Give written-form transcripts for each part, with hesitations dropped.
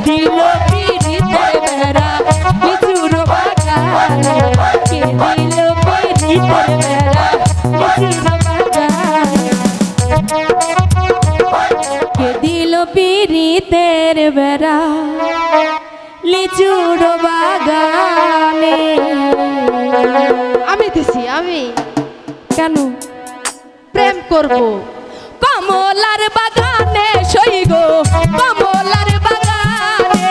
দিল পিরিতের বেড়া লিচুর বাগানে কে দিল পিরিতের বেড়া লিচুর বাগানে কে দিল পিরিতের বেড়া লিচুর বাগানে আমি দিছি আমি কেন প্রেম করব কমলার বাগানে সইগো কমলার বাগানে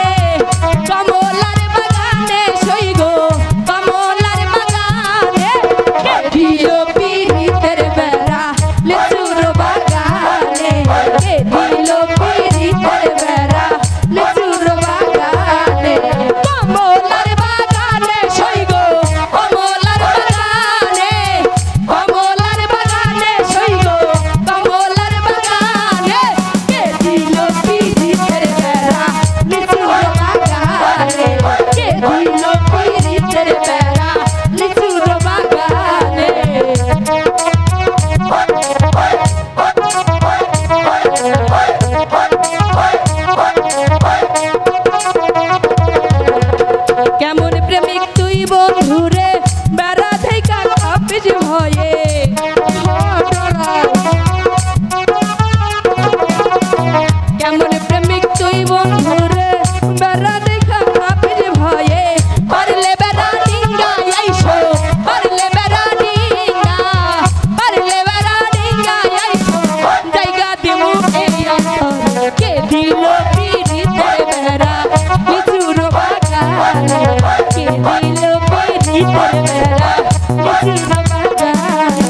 কমলার বাগানে সইগো কমলার বাগানে কে দিল পিরিতের বেড়া লিচুর বাগানে কে দিল পিরিতের বেড়া লিচুর বাগানে কমলার বাগানে সইগো কমলার বাগানে কমলার বাগানে সইগো কমলার বাগানে কে দিল পিরিতের বেড়া লিচুর বাগানে কে দিল পিরিতের বেড়া লিচুর বাগানে কেমন প্রেমিক তুই বন্ধুরে বেড়া থেকে কাঁপিস ভয়ে কেমন প্রেমিক তুই বন্ধুরে বেড়া দেখা কাঁপিস ভয়ে পারলে বেড়া ডিঙ্গা আইসো পারলে বেড়া ডিঙ্গা পারলে বেড়া ডিঙ্গা আইসো জায়গা দিমু এই অন্তর কে দিল পিরিতের বেড়া লিচুর বাগানে কে দিল পিরিতের বেড়া লিচুর বাগানে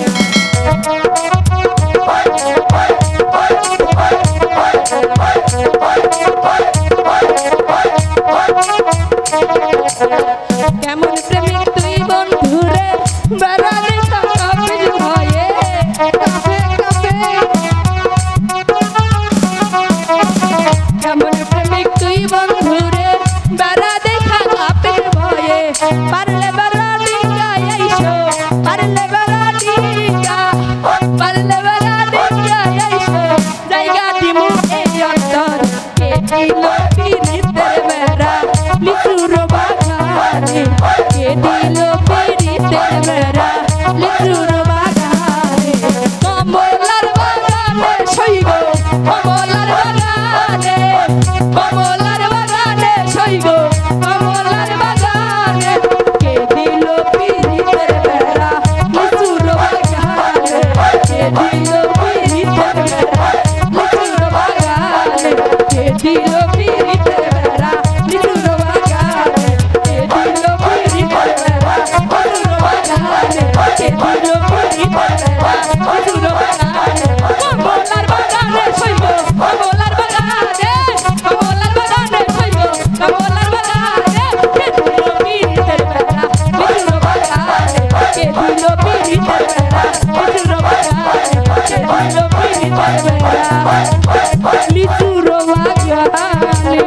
কেমন প্রেমিক তুই বন্ধুরে বেড়া দেখা কাঁপিস ভয়ে কাঁপে কাঁপে কেমন প্রেমিক তুই বন্ধুরে বেড়া দেখা কাঁপিস ভয়ে পারলে বেড়া ডিঙ্গা আইসো পারলে বেড়া ডিঙ্গা পারলে বেড়া ডিঙ্গা আইসো জায়গা দিমু এই অন্তর কে দিল পিরিতের বেড়া লিচুর বাগানে কে দিল পিরিতের বেড়া লিচুর বাগানে কমলার বাগানে সইগো কমলার বাগানে কমলার বাগানে সইগো কমলার বাগানে কে দিল পিরিতের বেড়া লিচুর বাগানে কে দিল পিরিতের বেড়া লিচুর বাগানে কে দিল পিরিতের বেড়া লিচুর বাগানে কে দিল পিরিতের বেড়া লিচুর বাগানে কে দিল পিরিতের বেড়া লিচুর বাগানে কমলার বাগানে সইগো কমলার বাগানে কমলার বাগানে সইগো কমলার বাগানে কে দিল পিরিতের বেড়া লিচুর বাগানে কে দিল পিরিতের বেড়া লিচুর বাগানে কে দিল পিরিতের বেড়া লিচুর বাগানে